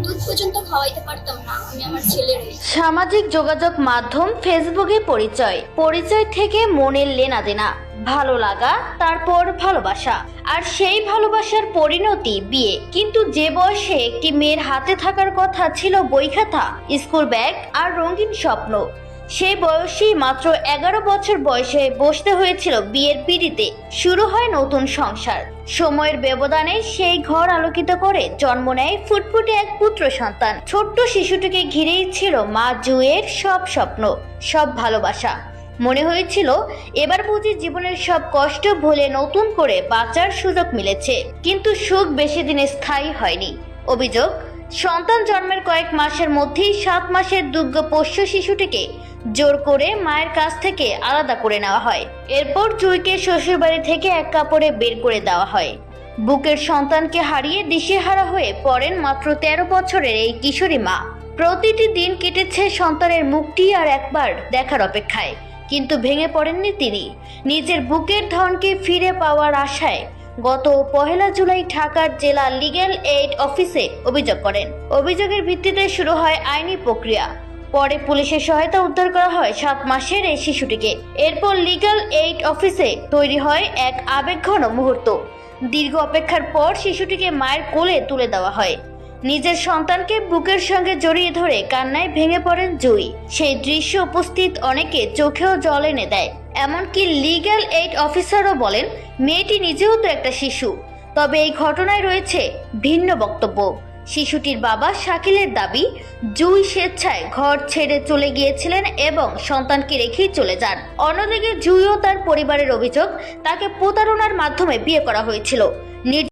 দুধ পর্যন্ত খাওয়াইতে পারতাম না আমি আমার ছেলের। সামাজিক যোগাযোগ মাধ্যম ফেসবুকে পরিচয় থেকে মনের লেনাদেনা, ভালো লাগা, তারপর ভালোবাসা, আর সেই ভালোবাসার পরিণতি বিয়ে। কিন্তু যে বয়সে একটি মেয়ের হাতে থাকার কথা ছিল বই খাতা, স্কুল ব্যাগ আর রঙিন স্বপ্ন, সেই বয়সেই মাত্র 11 বছর বয়সে বসতে হয়েছিল বিয়ের পিঁড়িতে। শুরু হয় নতুন সংসার। সময়ের ব্যবধানে সেই ঘর আলোকিত করে জন্ম নেয় ফুটফুটে এক পুত্র সন্তান। ছোট্ট শিশুটিকে ঘিরেই ছিল মা জুঁইয়ের সব স্বপ্ন, সব ভালোবাসা। মনে হয়েছিল এবার বুঝি জীবনের সব কষ্ট ভুলে নতুন করে বাঁচার সুযোগ মিলেছে। কিন্তু সুখ বেশি দিন স্থায়ী হয়নি। অভিযোগ, সন্তান জন্মের কয়েক মাসের মধ্যেই 7 মাসের দুগ্ধ পোষ্য শিশুটিকে জোর করে মায়ের কাছ থেকে আলাদা করে নেওয়া হয়। এরপর জুঁইকে শ্বশুরবাড়ি থেকে এক কাপড়ে বের করে দেওয়া হয়। বুকের সন্তানকে হারিয়ে দিশেহারা হয়ে পড়েন মাত্র 13 বছরের এই কিশোরী মা। প্রতিটি দিন কেটেছে সন্তানের মুখটি আর একবার দেখার অপেক্ষায়। কিন্তু ভেঙে পড়েননি তিনি। নিজের বুকের ধনকে ফিরে পাওয়ার আশায় গত 1 জুলাই ঢাকার জেলা লিগ্যাল এইড অফিসে অভিযোগ করেন। অভিযোগের ভিত্তিতে শুরু হয় আইনি প্রক্রিয়া। পরে পুলিশের সহায়তা উদ্ধার করা হয় 7 মাসের এই শিশুটিকে। এরপর লিগ্যাল এইড অফিসে তৈরি হয় এক আবেগঘন মুহূর্ত। দীর্ঘ অপেক্ষার পর শিশুটিকে মায়ের কোলে তুলে দেওয়া হয়। নিজের সন্তানকে বুকের সঙ্গে জড়িয়ে ধরে কান্নায় ভেঙে পড়েন জুঁই। সেই দৃশ্য উপস্থিত অনেকে চোখেও জল এনে দেয়। এমনকি লিগ্যাল এইড অফিসারও বলেন, মেয়েটি নিজেও তো একটা শিশু। তবে এই ঘটনায় রয়েছে ভিন্ন বক্তব্য। শিশুটির বাবা শাকিলের দাবি, জুঁই স্বেচ্ছায় ঘর ছেড়ে চলে গিয়েছিলেন এবং সন্তানকে রেখেই চলে যান। অন্যদিকে জুঁই ও তার পরিবারের অভিযোগ, তাকে প্রতারণার মাধ্যমে বিয়ে করা হয়েছিল।